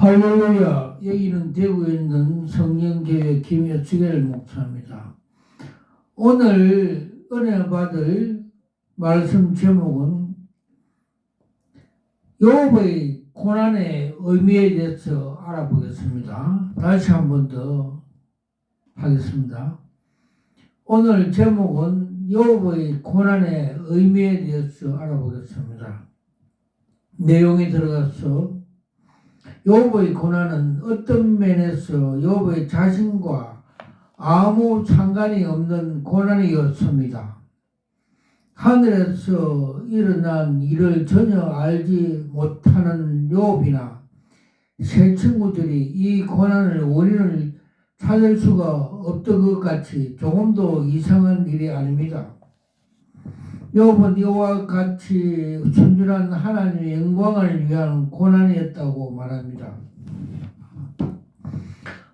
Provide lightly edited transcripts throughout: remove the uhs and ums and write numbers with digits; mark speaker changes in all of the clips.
Speaker 1: 할렐루야. 여기는 대구에 있는 성령교회 김여치길 목사입니다. 오늘 은혜 받을 말씀 제목은 욥의 고난의 의미에 대해서 알아보겠습니다. 다시 한 번 더 하겠습니다. 오늘 제목은 욥의 고난의 의미에 대해서 알아보겠습니다. 내용에 들어가서 욥의 고난은 어떤 면에서 욥의 자신과 아무 상관이 없는 고난이었습니다. 하늘에서 일어난 일을 전혀 알지 못하는 욥이나 세 친구들이 이 고난의 원인을 찾을 수가 없던 것 같이 조금도 이상한 일이 아닙니다. 욥은 이와 같이 순전한 하나님의 영광을 위한 고난이었다고 말합니다.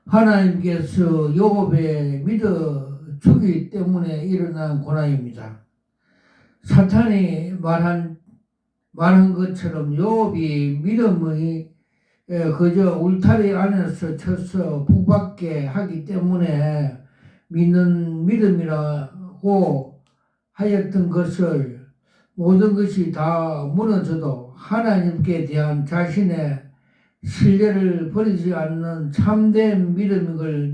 Speaker 1: 하나님께서 욥의 믿어주기 때문에 일어난 고난입니다. 사탄이 말한 것처럼 욥이 믿음의 그저 울타리 안에서 쳐서 북받게 하기 때문에 믿는 믿음이라고 하였던 것을 모든 것이 다 무너져도 하나님께 대한 자신의 신뢰를 버리지 않는 참된 믿음을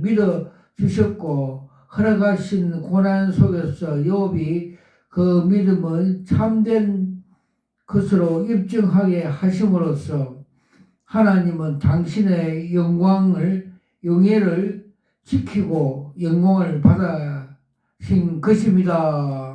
Speaker 1: 믿어주셨고 허락하신 고난 속에서 욥이 그 믿음을 참된 것으로 입증하게 하심으로써 하나님은 당신의 영예를 지키고 영광을 받으신 것입니다.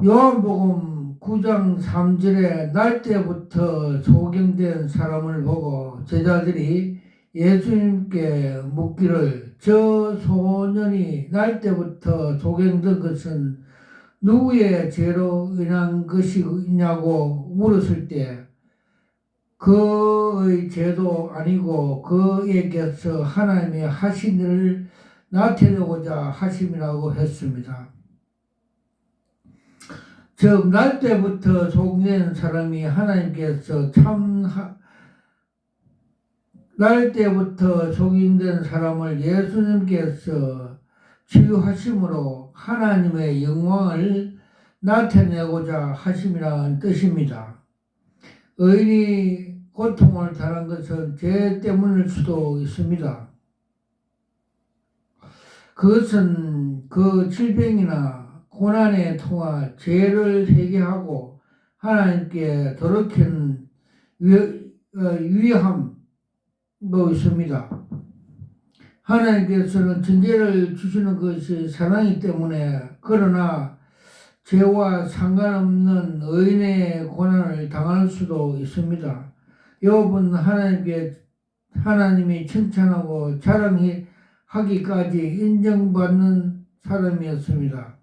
Speaker 1: 요한복음 9장 3절에 날 때부터 소경된 사람을 보고 제자들이 예수님께 묻기를 저 소년이 날 때부터 소경된 것은 누구의 죄로 인한 것이냐고 물었을 때 그의 죄도 아니고 그에게서 하나님이 하신 일을 나타내고자 하심이라고 했습니다. 즉 날 때부터 소경된 사람이 하나님께서 날 때부터 소경된 사람을 예수님께서 치유하심으로 하나님의 영광을 나타내고자 하심이라는 뜻입니다. 의인이 고통을 당한 것은 죄 때문일 수도 있습니다. 그것은 그 질병이나 고난에 통하 죄를 회개하고 하나님께 돌이키는 위함도 있습니다. 하나님께서는 천재를 주시는 것이 사랑이기 때문에 그러나 죄와 상관없는 의인의 고난을 당할 수도 있습니다. 욥은 하나님이 칭찬하고 자랑하기까지 인정받는 사람이었습니다.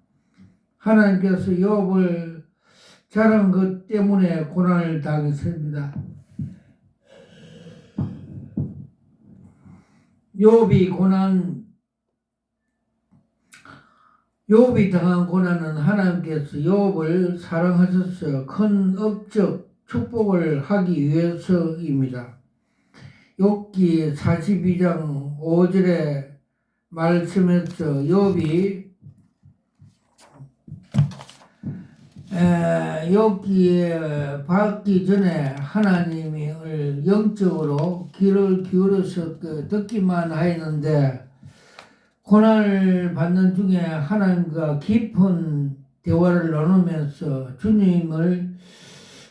Speaker 1: 하나님께서 욥을 자랑한 것 때문에 고난을 당했습니다. 욥이 당한 고난은 하나님께서 욥을 사랑하셔서 큰 업적 축복을 하기 위해서입니다. 욥기 42장 5절의 말씀에서 욥이 욥기에 받기 전에 하나님을 영적으로 귀를 기울여서 듣기만 하였는데 고난을 받는 중에 하나님과 깊은 대화를 나누면서 주님을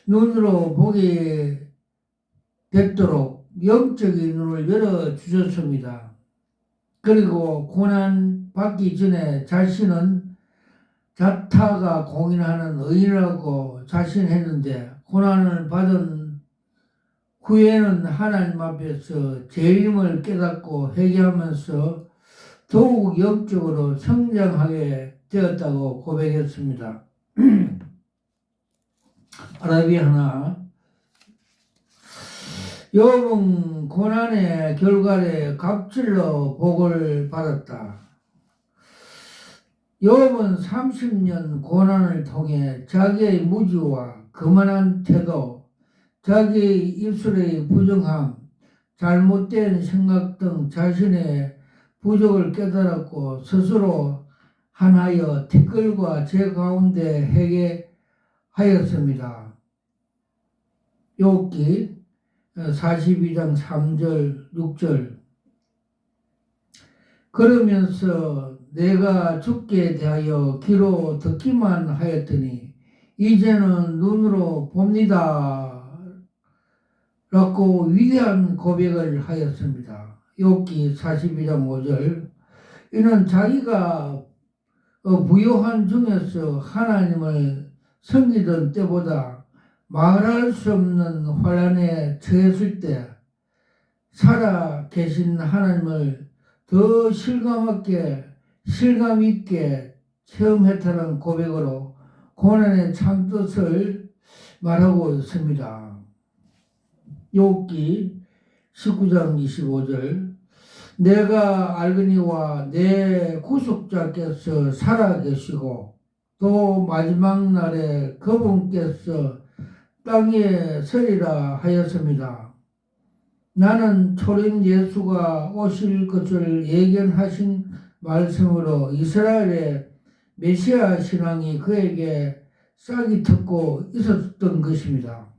Speaker 1: 눈으로 보게 됐도록 영적인 눈을 열어주셨습니다. 그리고 고난 받기 전에 자신은 자타가 공인하는 의인이라고 자신했는데 고난을 받은 후에는 하나님 앞에서 죄임을 깨닫고 회개하면서 더욱 영적으로 성장하게 되었다고 고백했습니다. 아라비 하나 욥은 고난의 결과에 갑질로 복을 받았다. 욥은 30년 고난을 통해 자기의 무지와 거만한 태도 자기 입술의 부정함, 잘못된 생각 등 자신의 부족을 깨달았고 스스로 한하여 티끌과 제 가운데 회개하였습니다. 욥기 42장 3절 6절. 그러면서 내가 주께 대하여 귀로 듣기만 하였더니 이제는 눈으로 봅니다 라고 위대한 고백을 하였습니다. 욥기 42장 5절. 이는 자기가 부요한 중에서 하나님을 섬기던 때보다 말할 수 없는 환난에 처했을 때 살아 계신 하나님을 더 실감 있게 체험했다는 고백으로 고난의 참뜻을 말하고 있습니다. 욥기 19장 25절. 내가 알거니와 내 구속자께서 살아계시고 또 마지막 날에 그분께서 땅에 서리라 하였습니다. 나는 초림 예수가 오실 것을 예견하신 말씀으로 이스라엘의 메시아 신앙이 그에게 싹이 텄고 있었던 것입니다.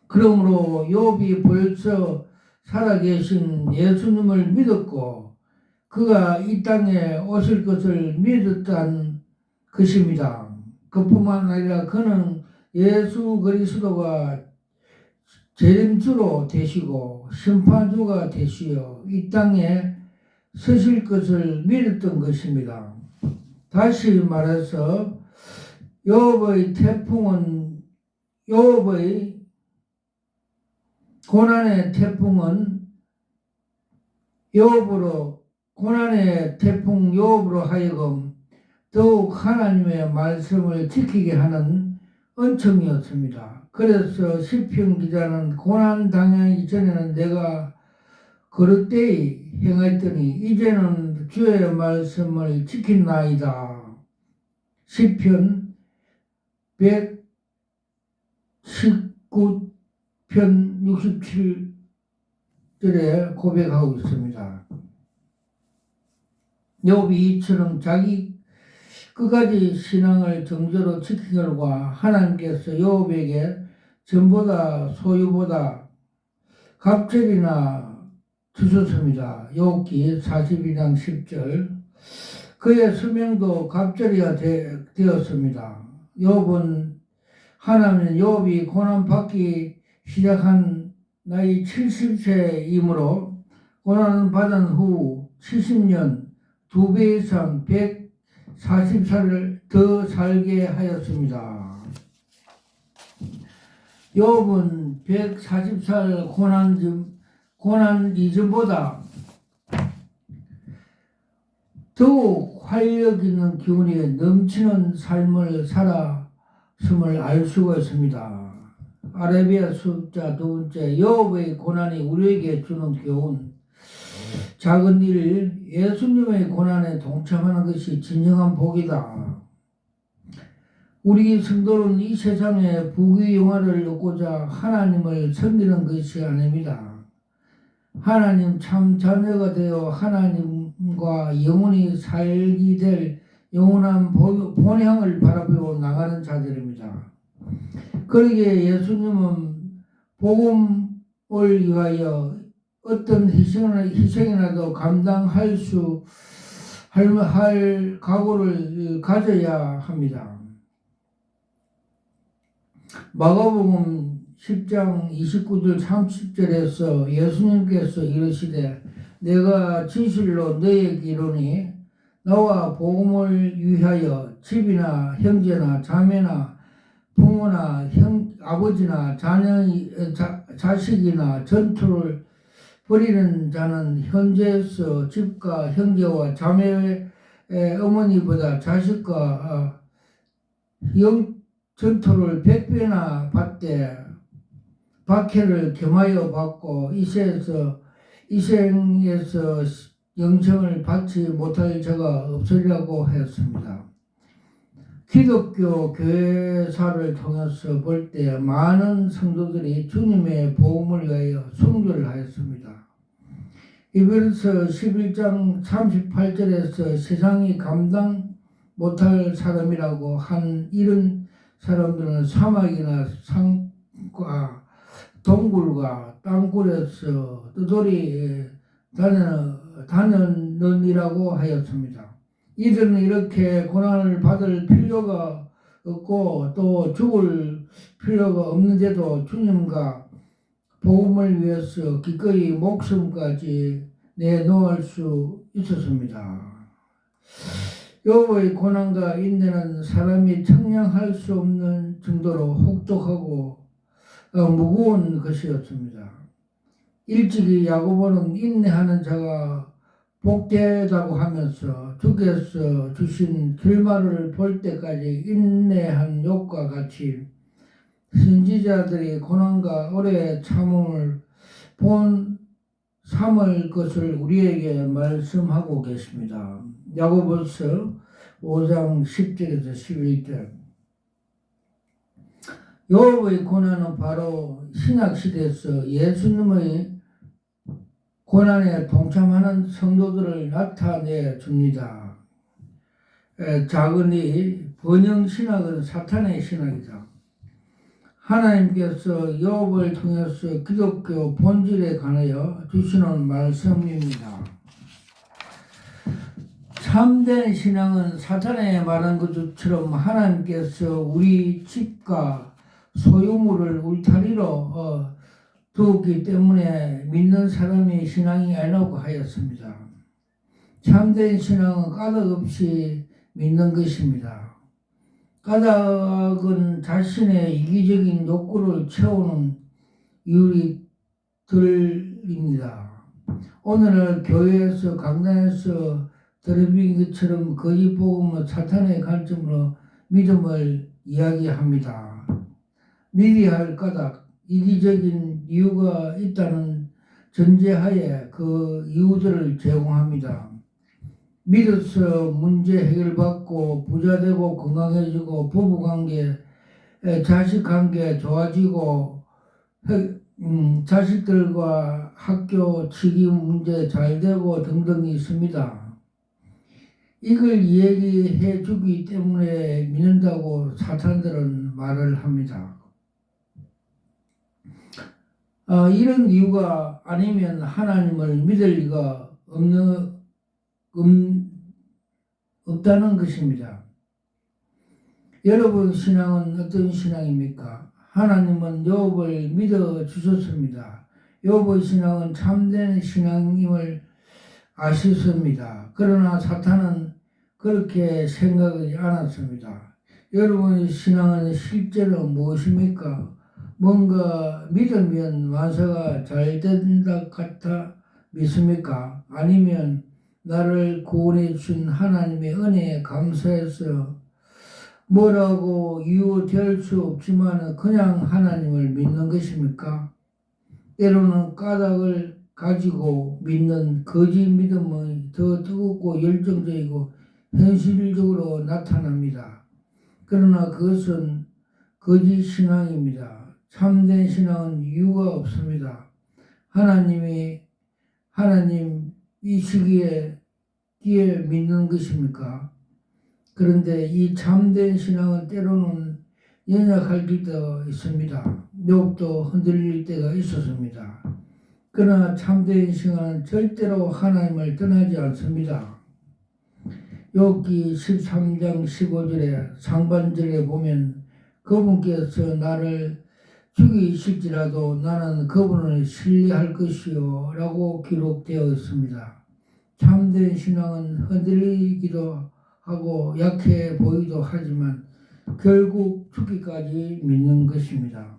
Speaker 1: 그러므로 욥이 벌써 살아계신 예수님을 믿었고 그가 이 땅에 오실 것을 믿었다는 것입니다. 그뿐만 아니라 그는 예수 그리스도가 재림주로 되시고 심판주가 되시어 이 땅에 서실 것을 믿었던 것입니다. 다시 말해서 욥의 고난의 태풍은 고난의 태풍 욥으로 하여금 더욱 하나님의 말씀을 지키게 하는 은총이었습니다. 그래서 시편 기자는 고난 당하기 전에는 내가 그릇되이 행하였더니 이제는 주의 말씀을 지킨나이다. 시편 119편 67절에 고백하고 있습니다. 욥이 이처럼 자기 끝까지 신앙을 정조로 지킨 결과 하나님께서 욥에게 전보다 소유보다 갑절이나 주셨습니다. 욥기 42장 10절. 그의 수명도 갑절이가 되었습니다. 욥은 하나님은 욥이 고난받기 시작한 나이 70세이므로 고난을 받은 후 70년 2배 이상 140살을 더 살게 하였습니다. 욥은 140살 고난 이전보다 더욱 활력 있는 기운이 넘치는 삶을 살았음을 알 수가 있습니다. 아라비아 숫자 2번째. 욥의 고난이 우리에게 주는 교훈. 작은 일, 예수님의 고난에 동참하는 것이 진정한 복이다. 우리 성도는 이 세상에 부귀영화를 얻고자 하나님을 섬기는 것이 아닙니다. 하나님 참 자녀가 되어 하나님과 영원히 살게 될 영원한 본향을 바라보고 나가는 자들입니다. 그러기에 예수님은 복음을 위하여 어떤 희생이라도 감당할 할 각오를 가져야 합니다. 마가복음 10장 29절 30절에서 예수님께서 이르시되 내가 진실로 너희에게 이르노니 나와 복음을 위하여 집이나 형제나 자매나 부모나 아버지나 자식이나 전투를 벌이는 자는 현재에서 집과 형제와 자매의 어머니보다 자식과 전투를 100배나 받되 박해를 겸하여 받고 이 생에서 영생을 받지 못할 자가 없으리라고 하였습니다. 기독교 교회사를 통해서 볼 때 많은 성도들이 주님의 복음을 위하여 순교를 하였습니다. 히브리서 11장 38절에서 세상이 감당 못할 사람이라고 한 이런 사람들은 사막이나 산과 동굴과 땅굴에서 뜨돌이 다녔느니라고 하였습니다. 이들은 이렇게 고난을 받을 필요가 없고 또 죽을 필요가 없는데도 주님과 복음을 위해서 기꺼이 목숨까지 내놓을 수 있었습니다. 욥의 고난과 인내는 사람이 청량할 수 없는 정도로 혹독하고 무거운 것이었습니다. 일찍이 야고보는 인내하는 자가 복되다고 하면서 주께서 주신 결말을 볼 때까지 인내한 욥과 같이 선지자들이 고난과 오래 참음을 본 삼을 것을 우리에게 말씀하고 계십니다. 야고보서 5장 10절에서 11절. 욥의 고난은 바로 신약시대에서 예수님의 고난에 동참하는 성도들을 나타내 줍니다. 작은이 번영신학은 사탄의 신학이다. 하나님께서 욥을 통해서 기독교 본질에 관하여 주시는 말씀입니다. 참된 신앙은 사탄의 말한 것처럼 하나님께서 우리 집과 소유물을 울타리로 두었기 때문에 믿는 사람이 신앙이 아니라고 하였습니다. 참된 신앙은 까닭 없이 믿는 것입니다. 까닭은 자신의 이기적인 욕구를 채우는 이유들입니다. 오늘날 교회에서 강단에서 들어빈 것처럼 거짓 복음은 사탄의 관점으로 믿음을 이야기합니다. 믿어야 할 까닭, 이기적인 이유가 있다는 전제하에 그 이유들을 제공합니다. 믿어서 문제 해결받고 부자되고 건강해지고 부부관계, 자식관계 좋아지고 자식들과 학교 책임 문제 잘되고 등등이 있습니다. 이걸 얘기해 주기 때문에 믿는다고 사탄들은 말을 합니다. 이런 이유가 아니면 하나님을 믿을 리가 없다는 것입니다. 여러분 신앙은 어떤 신앙입니까? 하나님은 욥을 믿어 주셨습니다. 욥의 신앙은 참된 신앙임을 아셨습니다. 그러나 사탄은 그렇게 생각하지 않았습니다. 여러분의 신앙은 실제로 무엇입니까? 뭔가 믿으면 만사가 잘 된다 같아 믿습니까? 아니면 나를 구원해 주신 하나님의 은혜에 감사해서 뭐라고 이유될 수 없지만 그냥 하나님을 믿는 것입니까? 때로는 까닭을 가지고 믿는 거짓 믿음은 더 뜨겁고 열정적이고 현실적으로 나타납니다. 그러나 그것은 거짓 신앙입니다. 참된 신앙은 이유가 없습니다. 하나님 이 시기에 믿는 것입니까? 그런데 이 참된 신앙은 때로는 연약할 때도 있습니다. 욥도 흔들릴 때가 있었습니다. 그러나 참된 신앙은 절대로 하나님을 떠나지 않습니다. 욥기 13장 15절에 상반절에 보면 그분께서 나를 죽이실지라도 나는 그분을 신뢰할 것이요 라고 기록되어 있습니다. 참된 신앙은 흔들리기도 하고 약해 보이기도 하지만 결국 죽기까지 믿는 것입니다.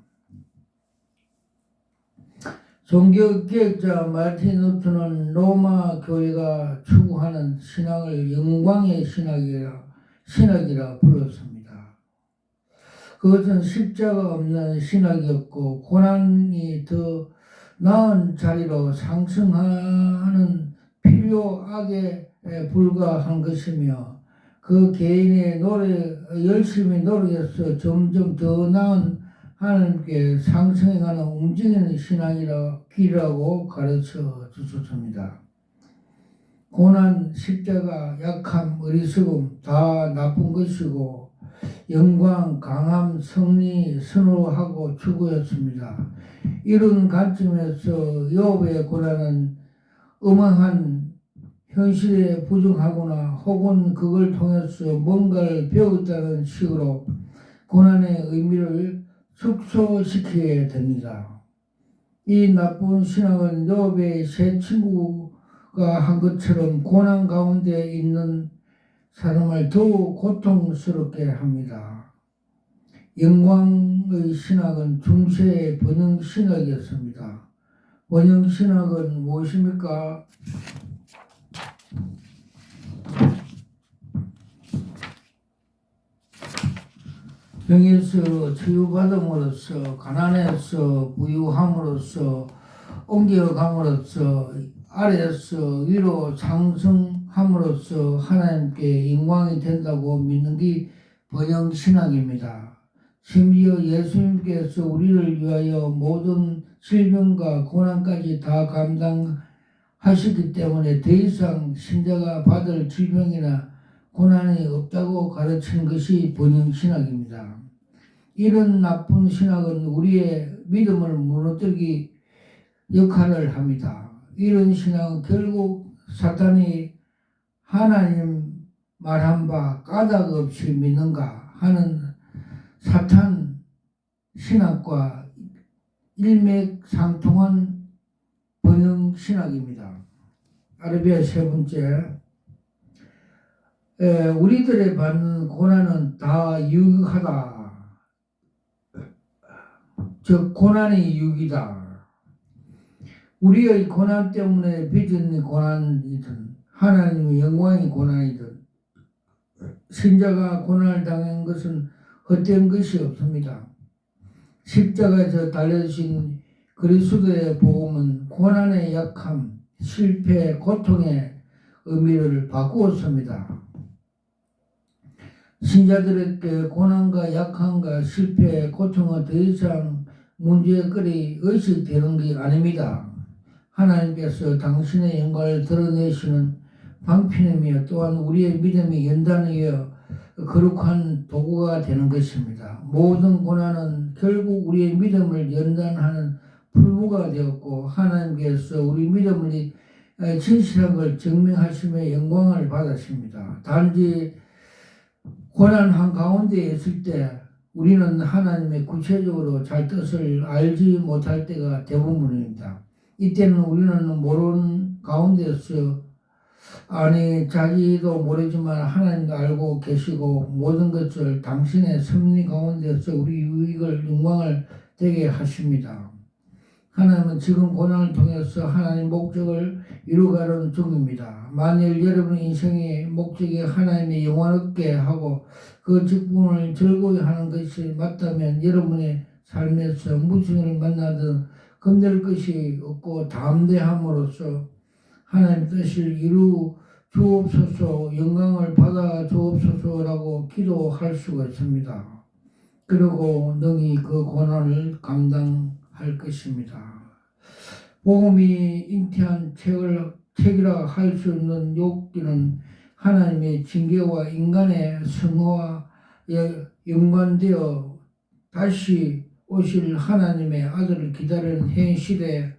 Speaker 1: 종교개혁자 마틴 루터는 로마 교회가 추구하는 신앙을 영광의 신학이라 불렀습니다. 그것은 십자가 없는 신학이었고 고난이 더 나은 자리로 상승하는 필요악에 불과한 것이며 그 개인의 열심히 노력해서 점점 더 나은 하나님께 상승해가는 움직이는 길이라고 가르쳐 주셨습니다. 고난, 십자가, 약함, 어리석음 다 나쁜 것이고 영광, 강함, 승리, 선호하고 추구했습니다. 이런 관점에서 욥의 고난은 음악한 현실에 부정하거나 혹은 그걸 통해서 뭔가를 배웠다는 식으로 고난의 의미를 축소시키게 됩니다. 이 나쁜 신학은 욥의 세 친구가 한 것처럼 고난 가운데 있는 사람을 더욱 고통스럽게 합니다. 영광의 신학은 중세의 번영신학이었습니다. 번영신학은 무엇입니까? 병에서 치유받음으로써 가난에서 부유함으로써 옮겨감으로써 아래에서 위로 상승함으로써 하나님께 영광이 된다고 믿는 게 번영신학입니다. 심지어 예수님께서 우리를 위하여 모든 질병과 고난까지 다 감당하셨기 때문에 더 이상 신자가 받을 질병이나 고난이 없다고 가르치는 것이 번영신학입니다. 이런 나쁜 신학은 우리의 믿음을 무너뜨리기 역할을 합니다. 이런 신앙은 결국 사탄이 하나님 말한 바 까닭 없이 믿는가 하는 사탄 신학과 일맥상통한 번영 신학입니다. 아르비아 세 번째, 우리들의 받는 고난은 다 유익하다. 즉 고난이 유익이다. 우리의 고난 때문에 빚은 고난이든 하나님의 영광의 고난이든 신자가 고난을 당한 것은 헛된 것이 없습니다. 십자가에서 달려주신 그리스도의 복음은 고난의 약함, 실패, 고통의 의미를 바꾸었습니다. 신자들에게 고난과 약함과 실패, 고통은 더 이상 문제거리 의식되는 게 아닙니다. 하나님께서 당신의 영광을 드러내시는 방편이며 또한 우리의 믿음이 연단하여 거룩한 도구가 되는 것입니다. 모든 고난은 결국 우리의 믿음을 연단하는 풀무가 되었고 하나님께서 우리 믿음을 진실한 걸 증명하시며 영광을 받으십니다. 단지 고난 한가운데 있을 때 우리는 하나님의 구체적으로 잘 뜻을 알지 못할 때가 대부분입니다. 이때는 우리는 모르는 가운데서 자기도 모르지만 하나님도 알고 계시고 모든 것을 당신의 섭리 가운데서 우리 유익을 영광을 되게 하십니다. 하나님은 지금 고난을 통해서 하나님의 목적을 이루가는 중입니다. 만일 여러분의 인생의 목적이 하나님의 영광 얻게 하고 그 직분을 즐거이 하는 것이 맞다면 여러분의 삶에서 무슨 일을 만나든 겁낼 것이 없고 담대함으로써 하나님 뜻을 이루 주옵소서, 영광을 받아 주옵소서라고 기도할 수가 있습니다. 그리고 능히 그 고난을 감당할 것입니다. 복음이 잉태한 책이라 할 수 있는 욥기는 하나님의 징계와 인간의 성화와 연관되어 다시 오실 하나님의 아들을 기다리는 현실에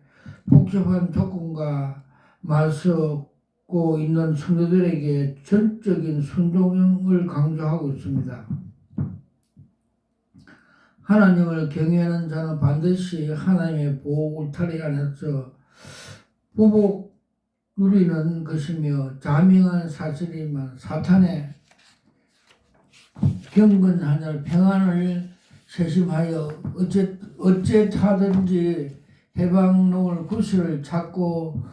Speaker 1: 복잡한 조건과 맞서고 있는 성도들에게 전적인 순종을 강조하고 있습니다. 하나님을 경외하는 자는 반드시 하나님의 보호 울타리 안에서 보복 누리는 것이며 자명한 사실이지만 사탄의 경건한 평안을 세심하여 어쨌하든지 해방놓을 구실을 찾고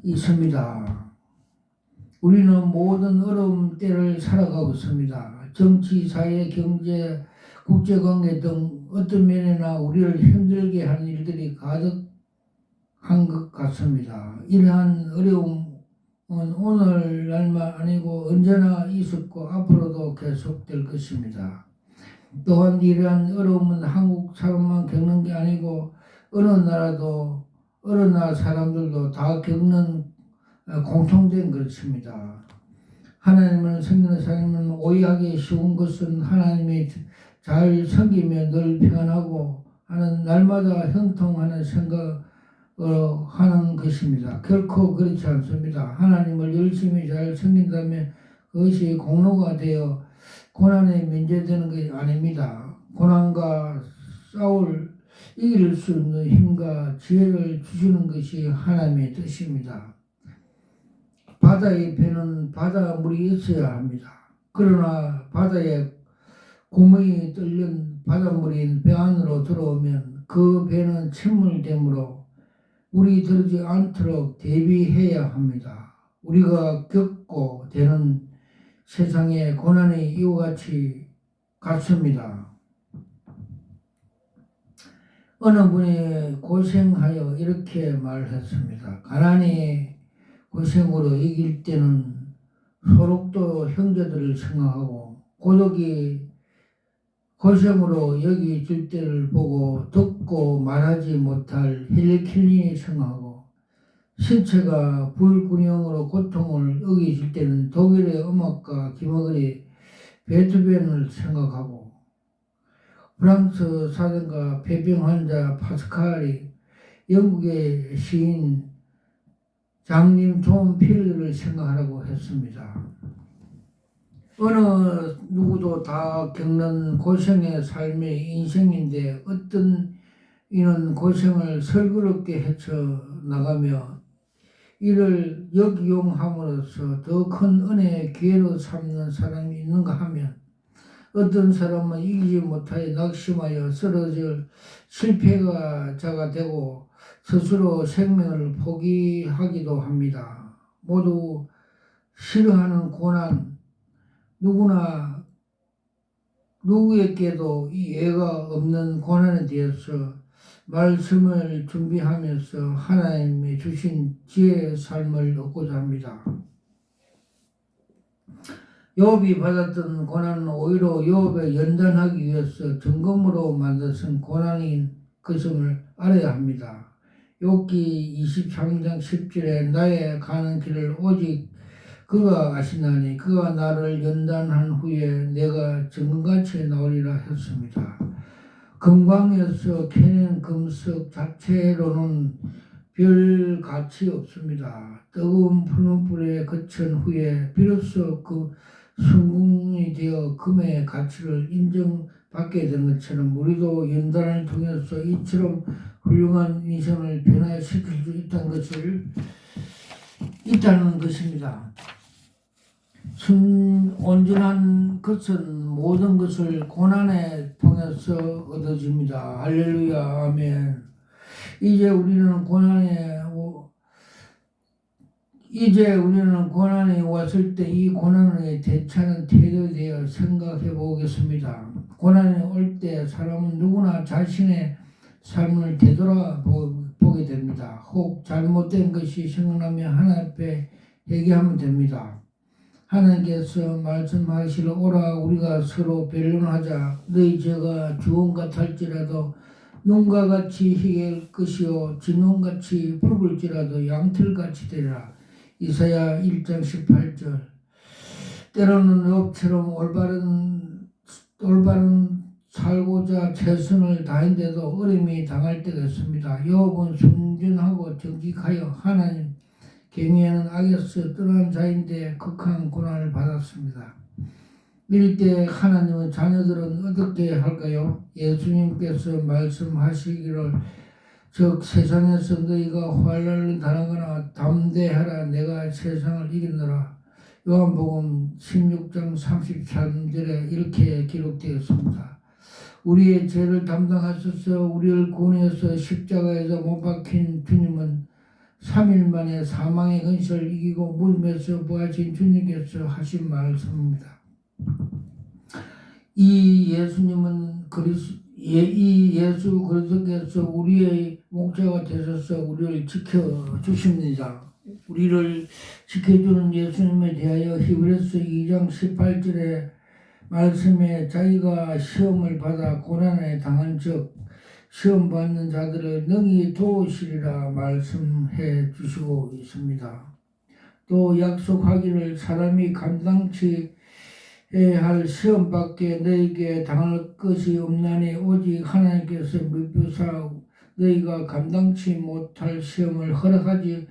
Speaker 1: 있습니다. 우리는 모든 어려움 때를 살아가고 있습니다. 정치, 사회, 경제, 국제관계 등 어떤 면이나 우리를 힘들게 하는 일들이 가득한 것 같습니다. 이러한 어려움은 오늘날만 아니고 언제나 있었고 앞으로도 계속될 것입니다. 또한 이러한 어려움은 한국 사람만 겪는 게 아니고 어느 나라도 어느 나라 사람들도 다 겪는 공통된 것입니다. 하나님을 섬기는 사람은 오해하기 쉬운 것은 하나님이 잘 섬기며 늘 평안하고 하는 날마다 형통하는 생각 하는 것입니다. 결코 그렇지 않습니다. 하나님을 열심히 잘 섬긴다면 그것이 공로가 되어 고난에 면제되는 것이 아닙니다. 고난과 이길 수 있는 힘과 지혜를 주시는 것이 하나님의 뜻입니다. 바다의 배는 바닷물이 있어야 합니다. 그러나 바다에 구멍이 뚫린 바닷물이 배 안으로 들어오면 그 배는 침몰되므로 물이 들지 않도록 대비해야 합니다. 우리가 겪고 되는 세상의 고난이 이와 같습니다. 어느 분이 고생하여 이렇게 말했습니다. 가난이 고생으로 이길 때는 소록도 형제들을 생각하고 고독이 고생으로 여기질 때를 보고 듣고 말하지 못할 힐리킬린이 생각하고 신체가 불균형으로 고통을 어기질 때는 독일의 음악가 김어걸이 베토벤을 생각하고 프랑스 사전가 폐병 환자 파스칼이 영국의 시인 장님 존 필리를 생각하라고 했습니다. 어느 누구도 다 겪는 고생의 삶의 인생인데 어떤 이는 고생을 설그럽게 헤쳐나가며 이를 역이용함으로써 더 큰 은혜의 기회로 삼는 사람이 있는가 하면 어떤 사람은 이기지 못하여 낙심하여 쓰러질 실패자가 되고 스스로 생명을 포기하기도 합니다. 모두 싫어하는 고난, 누구에게도 예가 없는 고난에 대해서 말씀을 준비하면서 하나님이 주신 지혜의 삶을 얻고자 합니다. 욥이 받았던 고난은 오히려 욥을 연단하기 위해서 점검으로 만드신 고난인 것임을 알아야 합니다. 욥기 23장 10절에 나의 가는 길을 오직 그가 아시나니 그가 나를 연단한 후에 내가 정금같이 나오리라 했습니다. 금광에서 캐낸 금석 자체로는 별 가치 없습니다. 뜨거운 푸른 불에 거친 후에 비로소 그 순금이 되어 금의 가치를 인정받게 되는 것처럼 우리도 연단을 통해서 이처럼 훌륭한 인생을 변화시킬 수 있다는 것입니다. 온전한 것은 모든 것을 고난에 통해서 얻어집니다. 할렐루야, 아멘. 이제 우리는 고난이 왔을 때 이 고난에 대처하는 태도에 대해 생각해 보겠습니다. 고난이 올 때 사람은 누구나 자신의 삶을 되돌아보게 됩니다. 혹 잘못된 것이 생각나면 하나님 앞에 회개하면 됩니다. 하나님께서 말씀하시기를 오라 우리가 서로 변론하자 너희 죄가 주홍 같을지라도 눈과 같이 희게 것이요 진홍같이 붉을지라도 양털같이 되리라. 이사야 1장 18절. 때로는 욥처럼 올바른 살고자 최선을 다했는데도 어려움이 당할 때가 있습니다. 욥은 순전하고 정직하여 하나님 경외하는 악에서 떠난 자인데 극한 고난을 받았습니다. 이럴 때 하나님은 자녀들은 어떻게 할까요? 예수님께서 말씀하시기를 즉 세상에서 너희가 환난을 당하거나 담대하라 내가 세상을 이겼노라. 요한복음 16장 33절에 이렇게 기록되었습니다. 우리의 죄를 담당하셔서 우리를 구원해서 십자가에서 못 박힌 주님은 3일 만에 사망의 근시를 이기고 무덤에서 부활하신 주님께서 하신 말씀입니다. 이 예수 그리스도께서 우리의 목자가 되셔서 우리를 지켜주십니다. 우리를 지켜주는 예수님에 대하여 히브리서 2장 18절에 말씀에 자기가 시험을 받아 고난에 당한 적 시험 받는 자들을 능히 도우시리라 말씀해 주시고 있습니다. 또 약속하기를 사람이 감당치 할 시험밖에 너에게 당할 것이 없나니 오직 하나님께서 미쁘사 너희가 감당치 못할 시험을 허락하지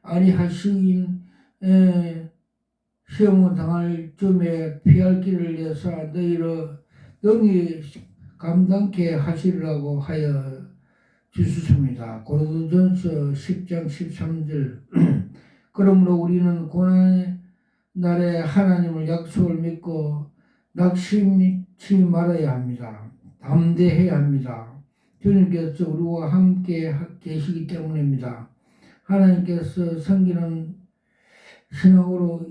Speaker 1: 아니하시인 시험을 당할 쯤에 피할 길을 내사 너희를 능히 감당케 하시리라고 하여 주셨습니다. 고린도전서 10장 13절 그러므로 우리는 고난의 날에 하나님을 약속을 믿고 낙심치 말아야 합니다. 담대해야 합니다. 주님께서 우리와 함께 계시기 때문입니다. 하나님께서 섬기는 신앙으로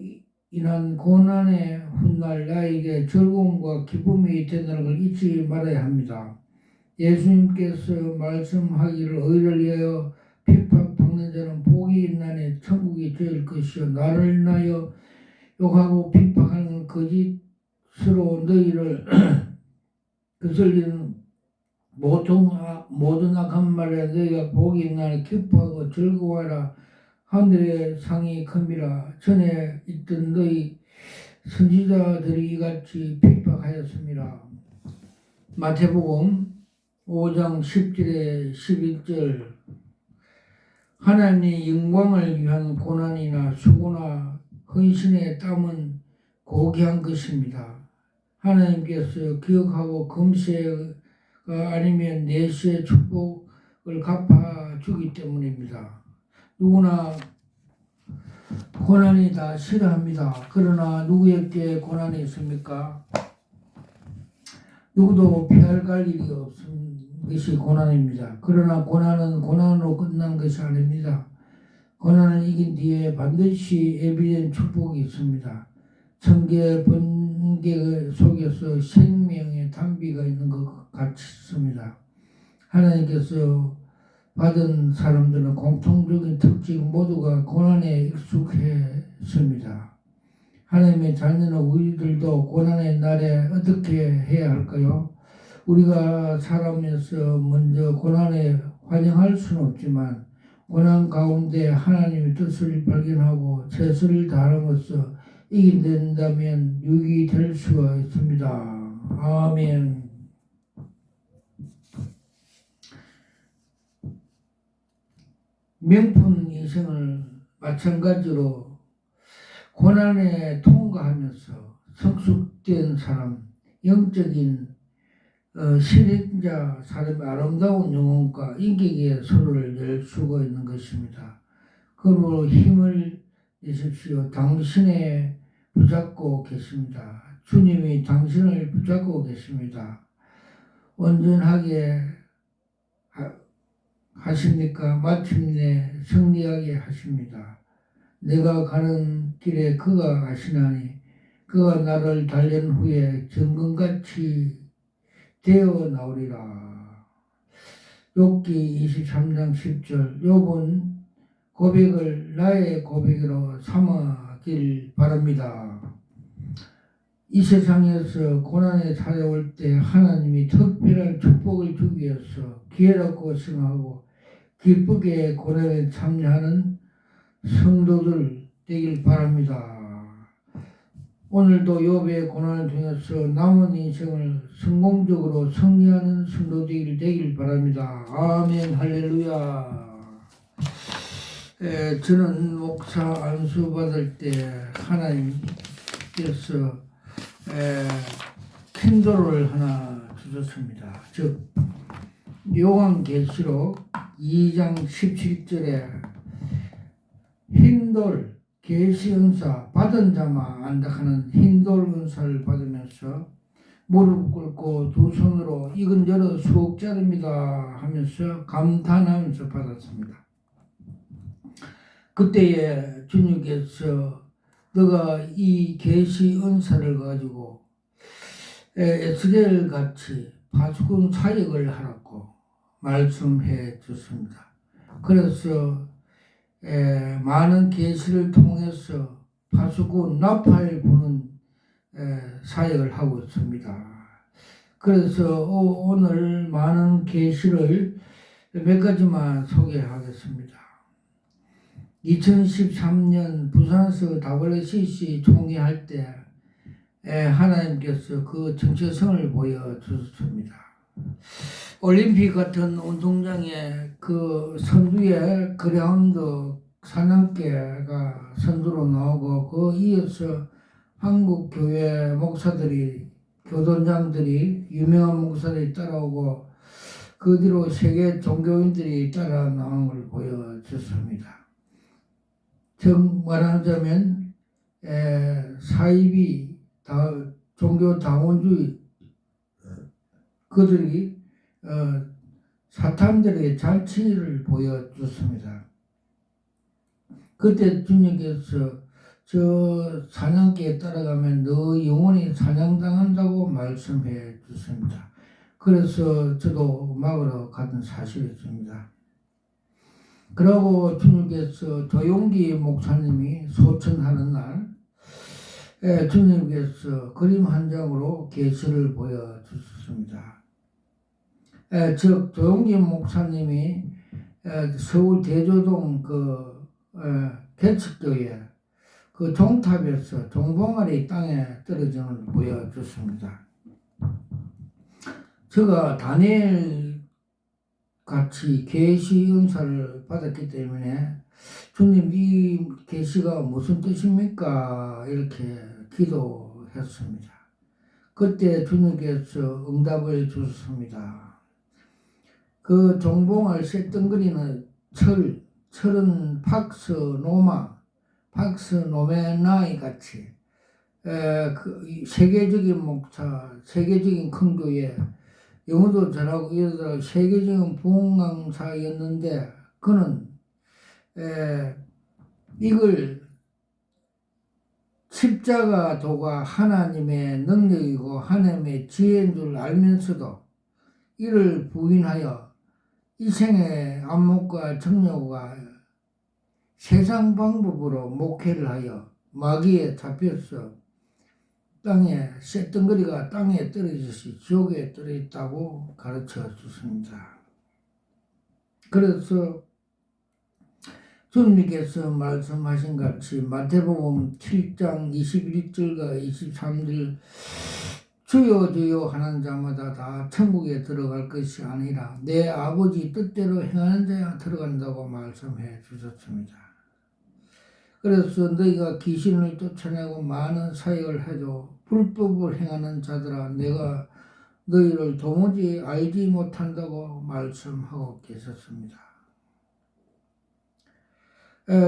Speaker 1: 인한 고난의 훗날 나에게 즐거움과 기쁨이 된다는 걸 잊지 말아야 합니다. 예수님께서 말씀하기를 의를 위하여 핍박받는 자는 복이 있나니 천국이 되을 것이요 나를 인하여 욕하고 핍박하는 거짓으로 너희를 거슬리는 모든 악한 말에 너희가 복이 있나니 기뻐하고 즐거워하라 하늘의 상이 큽니다. 전에 있던 너희 선지자들이 이같이 핍박하였습니다. 마태복음 5장 10절에 11절 하나님의 영광을 위한 고난이나 수고나 헌신의 땀은 고귀한 것입니다. 하나님께서 기억하고 금세가 아니면 내시의 축복을 갚아주기 때문입니다. 누구나 고난이 다 싫어합니다. 그러나 누구에게 고난이 있습니까? 누구도 피할 일이 없는 것이 고난입니다. 그러나 고난은 고난으로 끝난 것이 아닙니다. 고난을 이긴 뒤에 반드시 예비된 축복이 있습니다. 천개 번개 속에서 생명의 단비가 있는 것 같습니다. 하나님께서 받은 사람들은 공통적인 특징 모두가 고난에 익숙했습니다. 하나님의 자녀는 우리들도 고난의 날에 어떻게 해야 할까요? 우리가 살아가면서 먼저 고난에 환영할 수는 없지만 고난 가운데 하나님의 뜻을 발견하고 최선을 다함으로써 이긴다면 유익이 될 수가 있습니다. 아멘. 명품 인생을 마찬가지로 고난에 통과하면서 성숙된 사람, 영적인 실행자 사람의 아름다운 영혼과 인격의 서로를 낼 수가 있는 것입니다. 그러므로 힘을 내십시오. 당신의 붙잡고 계십니다. 주님이 당신을 붙잡고 계십니다. 온전하게 하십니까? 마침내 승리하게 하십니다. 내가 가는 길에 그가 가시나니 그가 나를 달랜 후에 정금같이 되어 나오리라. 욥기 23장 10절 욥은 고백을 나의 고백으로 삼아길 바랍니다. 이 세상에서 고난이 찾아올 때 하나님이 특별한 축복을 주기 위해서 기회라고 생각하고 기쁘게 고난에 참여하는 성도들 되길 바랍니다. 오늘도 욥의 고난을 통해서 남은 인생을 성공적으로 승리하는 성도들 되길 바랍니다. 아멘 할렐루야. 저는 목사 안수 받을 때 하나님께서 킨도를 하나 주셨습니다. 즉 요한계시록 2장 17절에 흰돌 계시 은사 받은 자만 안다 하는 흰돌 은사를 받으면서 무릎 꿇고 두 손으로 이건 여러 수억짜리입니다 하면서 감탄하면서 받았습니다. 그때에 주님께서 너가 이 계시 은사를 가지고 에스겔 같이 파수꾼 사역을 하라고 말씀해 줬습니다. 그래서 많은 계시를 통해서 파수꾼 나팔 부는 사역을 하고 있습니다. 그래서 오늘 많은 계시를 몇 가지만 소개하겠습니다. 2013년 부산서 WCC 총회할 때 하나님께서 그 정체성을 보여주셨습니다. 올림픽 같은 운동장에 그 선두에 그라운드 사냥개가 선두로 나오고 그 이어서 한국 교회 목사들이 교돈장들이 유명한 목사들이 따라오고 그 뒤로 세계 종교인들이 따라 나오는 걸 보여줬습니다. 말하자면 사이비 종교 다원주의 그들이 사탄들에게 잔치를 보여줬습니다. 그때 주님께서 저 사냥개에 따라가면 너 영원히 사냥당한다고 말씀해 주십니다. 그래서 저도 막으러 갔던 사실이 있습니다. 그러고 주님께서 조용기 목사님이 소천하는 날 주님께서 그림 한 장으로 계시를 보여주셨습니다. 즉 조용기 목사님이 서울 대조동 개척교회 그 종탑에서 종봉아리 땅에 떨어진 걸 보여줬습니다. 제가 다니엘 같이 계시 은사를 받았기 때문에 주님 이 계시가 무슨 뜻입니까? 이렇게 기도했습니다. 그때 주님께서 응답을 주셨습니다. 그 종봉을 쇳덩거리는 철은 팍스 노메나이 같이 그 세계적인 목사, 세계적인 큰 교회, 영어도 잘하고 이러다가 세계적인 부흥강사였는데 그는 이걸 십자가도가 하나님의 능력이고 하나님의 지혜인 줄 알면서도 이를 부인하여 이 생의 안목과 정욕과 세상 방법으로 목회를 하여 마귀에 잡혀서 땅에 쇳덩거리가 땅에 떨어지시 지옥에 떨어졌다고 가르쳐 주십니다. 그래서 주님께서 말씀하신 같이 마태복음 7장 21절과 23절 주여 주여 하는 자마다 다 천국에 들어갈 것이 아니라 내 아버지 뜻대로 행하는 자야 들어간다고 말씀해 주셨습니다. 그래서 너희가 귀신을 쫓아내고 많은 사역을 해도 불법을 행하는 자들아 내가 너희를 도무지 알지 못한다고 말씀하고 계셨습니다.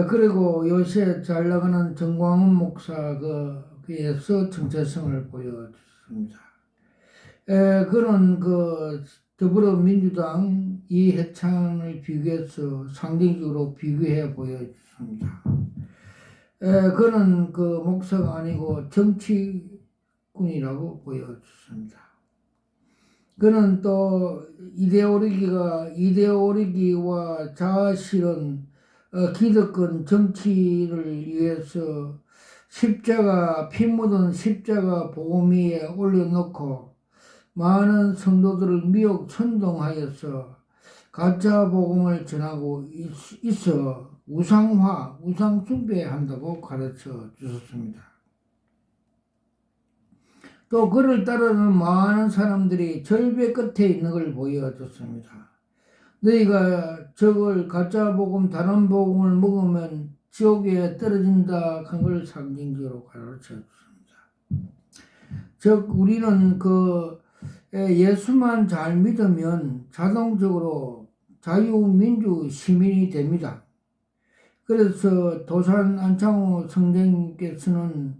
Speaker 1: 그리고 요새 잘 나가는 정광훈 목사에서 정체성을 보여줬습니다. 그는 더불어민주당 이해찬을 비교해서 상징적으로 비교해 보여줬습니다. 그는 목사가 아니고 정치꾼이라고 보여줬습니다. 그는 또 이데올로기와 자아실현 기득권 정치를 위해서 피 묻은 십자가 복음 위에 올려놓고 많은 성도들을 미혹 선동하여서 가짜 복음을 전하고 있어 우상 숭배한다고 가르쳐 주셨습니다. 또 그를 따르는 많은 사람들이 절벽 끝에 있는 걸 보여줬습니다. 너희가 저걸 가짜 복음, 다른 복음을 먹으면 지옥에 떨어진다 한 걸 상징적으로 가르쳐 줬습니다. 즉 우리는 예수만 잘 믿으면 자동적으로 자유민주 시민이 됩니다. 그래서 도산 안창호 선생님께서는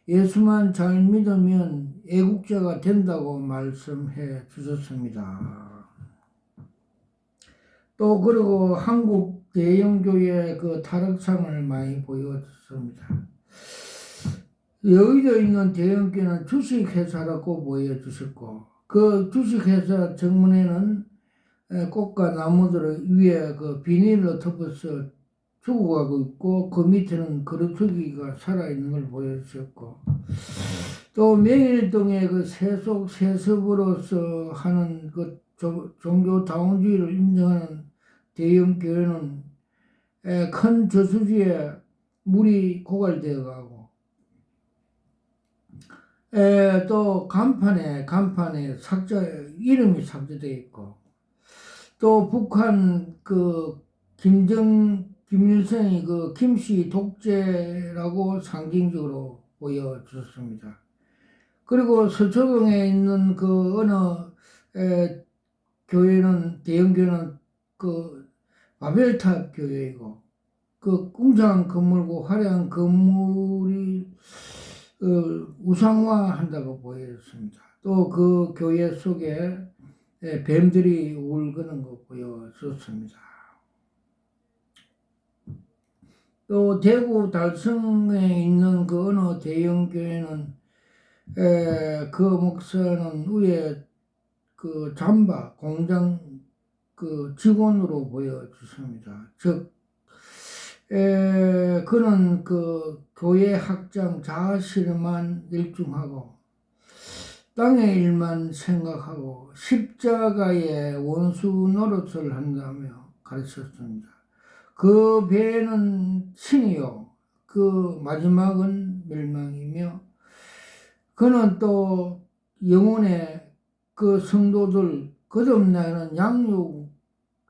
Speaker 1: 예수만 잘 믿으면 애국자가 된다고 말씀해 주셨습니다. 또 그리고 한국 대형교회 타락상을 많이 보여줬습니다. 여의도에 있는 대형교회는 주식회사라고 보여주셨고 그 주식회사 정문에는 꽃과 나무들 위에 비닐로 덮어서 죽어가고 있고 그 밑에는 거루투기가 살아있는 걸 보여주셨고 또 명일동의 그 세속 세습으로서 하는 그 종교다원주의를 인정하는 대형 교회는 큰 저수지에 물이 고갈되어 가고 또 간판에 이름이 삭제되어 있고 또 북한 그 김일성이 그 김씨 독재라고 상징적으로 보여줬습니다. 그리고 서초동에 있는 그 어느 교회는 대형 교회는 그 바벨탑 교회이고 그 웅장한 건물고 화려한 건물이 우상화한다고 보여졌습니다. 또 그 교회 속에 뱀들이 울거는 거 보여줬습니다. 또 대구 달성에 있는 그 어느 대형 교회는 그 목사는 위에 그 잠바 공장 그 직원으로 보여주십니다. 즉 그는 그 교회 학장 자아실만 일중하고 땅의 일만 생각하고 십자가의 원수 노릇을 한다며 가르쳤습니다. 그 배는 신이요 그 마지막은 멸망이며 그는 또 영혼의 그 성도들 거듭나는 양육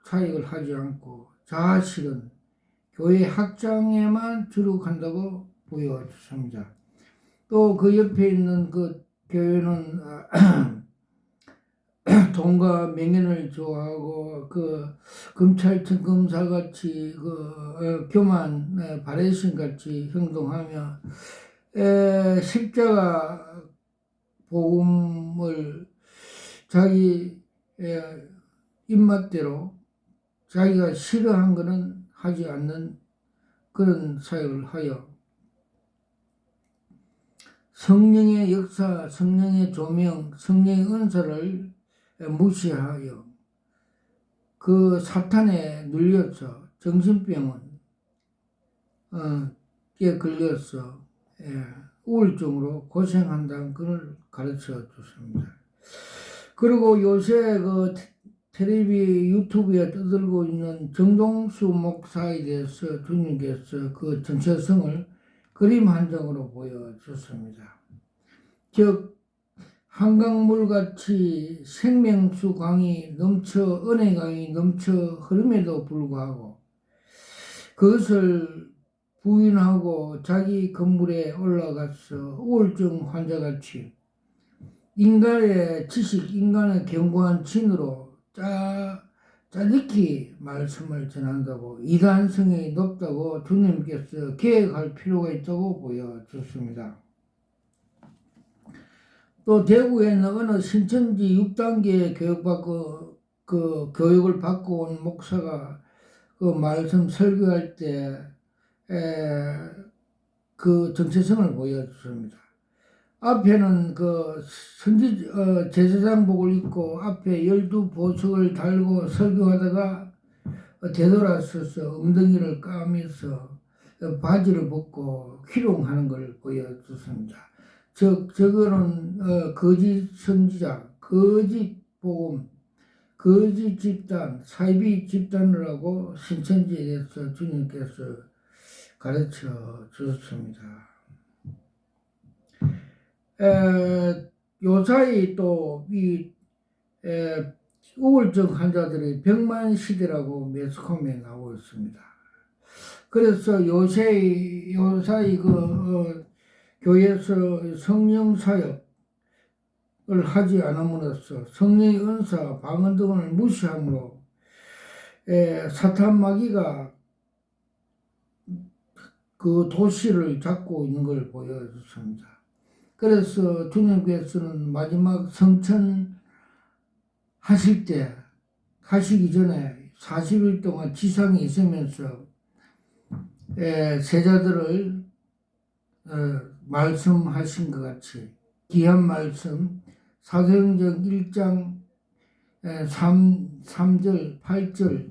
Speaker 1: 사역을 하지 않고 자아실은 교회 학장에만 주력한다고 보여줬습니다. 또 그 옆에 있는 그 교회는 돈과 명예를 좋아하고 그 검찰청 검사같이 그 교만 바레신같이 행동하며 십자가 복음을 자기 입맛대로 자기가 싫어한 것은 하지 않는 그런 사역을 하여 성령의 역사, 성령의 조명, 성령의 은사를 무시하여 그 사탄에 눌려서 정신병원에 걸려서 우울증으로 고생한다는 것을 가르쳐 줬습니다. 그리고 요새 그 텔레비 유튜브에 떠들고 있는 정동수 목사에 대해서 주님께서 그 정체성을 그림 한 장으로 보여줬습니다. 즉 한강물같이 생명수 강이 넘쳐 은혜 강이 넘쳐 흐름에도 불구하고 그것을 부인하고 자기 건물에 올라가서 우울증 환자같이 인간의 지식, 인간의 견고한 진으로 짜릿히 말씀을 전한다고 이단성이 높다고 주님께서 계획할 필요가 있다고 보여줬습니다. 또 대구에는 어느 신천지 6단계 교육을 받고 온 목사가 그 말씀 설교할 때 그 정체성을 보여줬습니다. 앞에는 그 제사장복을 입고 앞에 12보석을 달고 설교하다가 되돌아서서 엉덩이를 까면서 바지를 벗고 희롱하는 걸 보여줬습니다. 저거는 거짓 선지자, 거짓 복음, 거짓 집단, 사이비 집단을 하고 신천지에 대해서 주님께서 가르쳐 주셨습니다. 요사이 또 이 우울증 환자들의 병만 시대라고 매스컴에 나오고 있습니다. 그래서 요사이 교회에서 성령 사역을 하지 않음으로써 성령의 은사, 방언 등을 무시함으로 사탄 마귀가 그 도시를 잡고 있는 걸 보여줬습니다. 그래서 주님께서는 마지막 성천 하시기 전에 40일 동안 지상에 있으면서 제자들을 말씀하신 것 같이 귀한 말씀 사도행전 1장 3절 8절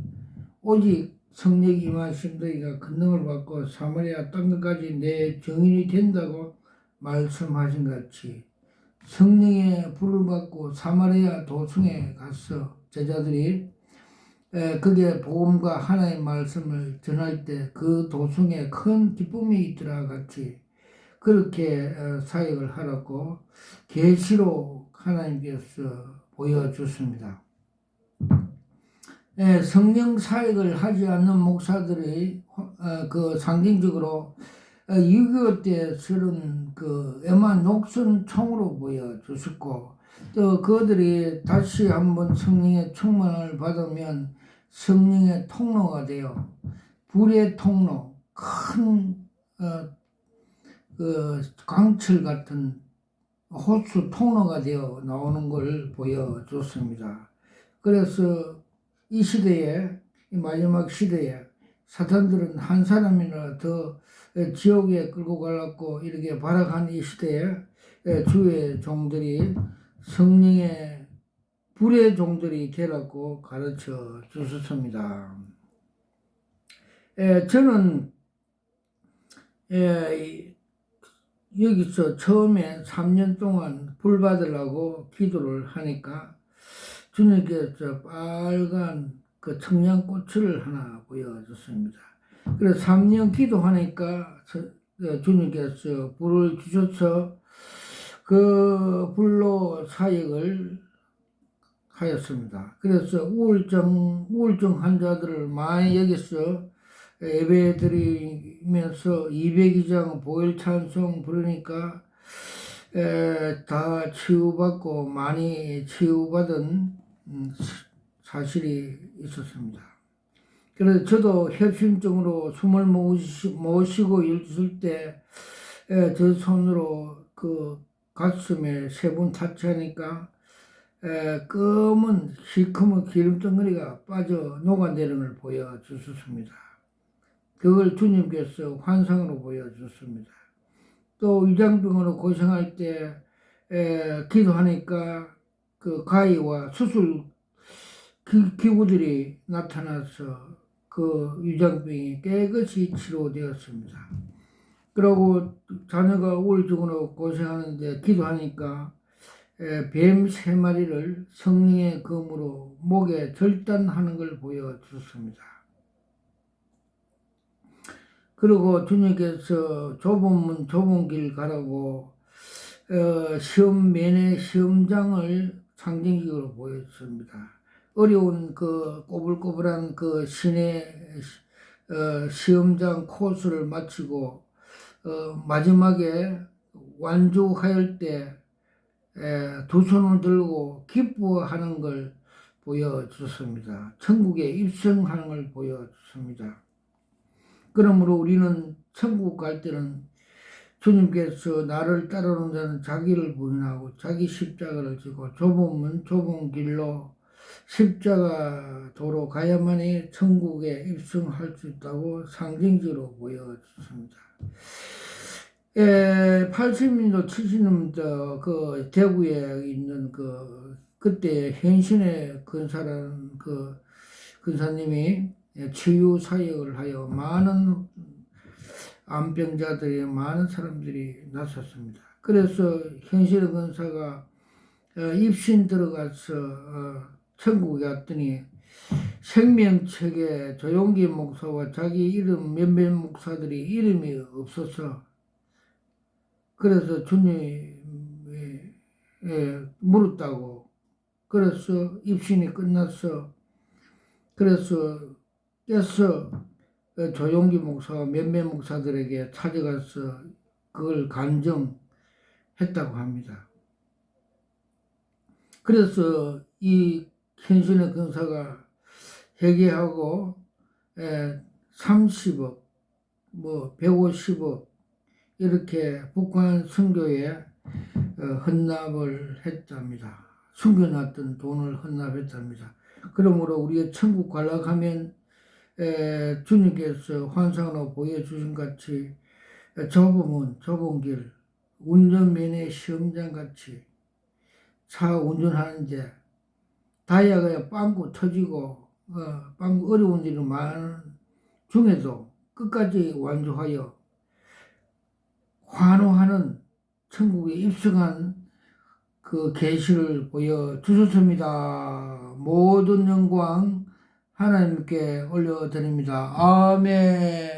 Speaker 1: 오직 성령이 임하신 너희가 권능을 받고 사마리아 땅끝까지 내 증인이 된다고 말씀하신 같이 성령의 불을 받고 사마리아 도성에 가서 제자들이 그게 복음과 하나님의 말씀을 전할 때 그 도성에 큰 기쁨이 있더라 같이 그렇게 사역을 하라고 계시로 하나님께서 보여주십니다. 성령 사역을 하지 않는 목사들의 그 상징적으로 6.25 때 쓰는 그 에만 녹슨 총으로 보여주셨고 또 그들이 다시 한번 성령의 충만을 받으면 성령의 통로가 되어 불의 통로 큰 그 강철 같은 호수 통로가 되어 나오는 걸 보여줬습니다. 그래서 이 시대에 이 마지막 시대에 사탄들은 한 사람이나 더 지옥에 끌고 가려고 이렇게 발악한 이 시대에 주의 종들이 성령의 불의 종들이 되라고 가르쳐 주셨습니다. 저는 여기서 처음에 3년 동안 불 받으려고 기도를 하니까 주님께서 빨간 그 청양고추를 하나 보여줬습니다. 그래서 3년 기도하니까 주님께서 불을 주셔서 그 불로 사역을 하였습니다. 그래서 우울증 환자들을 많이 여기서 예배 드리면서 202장 보혈 찬송 부르니까 다 치유받고 많이 치유받은 사실이 있었습니다. 그래서 저도 협심증으로 숨을 모시고 있을 때 저 손으로 그 가슴에 3번 타치하니까 검은 시커먼 기름덩어리가 빠져 녹아내리는 걸 보여주셨습니다. 그걸 주님께서 환상으로 보여줬습니다. 또 위장병으로 고생할 때 기도하니까 그 가위와 수술 기구들이 나타나서 그 위장병이 깨끗이 치료되었습니다. 그리고 자녀가 우울증으로 고생하는데 기도하니까 뱀 3마리를 성령의 검으로 목에 절단하는 걸 보여줬습니다. 그리고 주님께서 좁은 문 좁은 길 가라고 시험 면회 시험장을 상징적으로 보였습니다. 어려운 그 꼬불꼬불한 그 시내 시험장 코스를 마치고 마지막에 완주할 때 두 손을 들고 기뻐하는 걸 보여줬습니다. 천국에 입성하는 걸 보여줬습니다. 그러므로 우리는 천국 갈 때는 주님께서 나를 따르는 자는 자기를 부인하고 자기 십자가를 지고 좁은 문 좁은 길로 십자가 도로 가야만이 천국에 입성할 수 있다고 상징적으로 보여줬습니다. 80년도 70년도 그 대구에 있는 그때 현신의 근사라는 그 근사님이 치유 사역을 하여 많은 암병자들이 많은 사람들이 나섰습니다. 그래서 현실의 근사가 입신 들어가서 천국에 갔더니 생명책에 조용기 목사와 자기 이름 몇몇 목사들이 이름이 없어서 그래서 주님이 물었다고 그래서 입신이 끝났어. 그래서 깨서 조용기 목사와 몇몇 목사들에게 찾아가서 그걸 간증했다고 합니다. 그래서 이 현신의 근사가 회개하고 30억, 150억 이렇게 북한 선교에 헌납을 했답니다. 숨겨놨던 돈을 헌납했답니다. 그러므로 우리의 천국 관락하면 주님께서 환상으로 보여주신 같이 좁은 길, 운전면허 시험장 같이 차 운전하는데 다이아가 빵꾸 터지고 빵꾸 어려운 일이 많은 중에도 끝까지 완주하여 환호하는 천국에 입성한 그 계시를 보여 주셨습니다. 모든 영광 하나님께 올려드립니다. 아멘.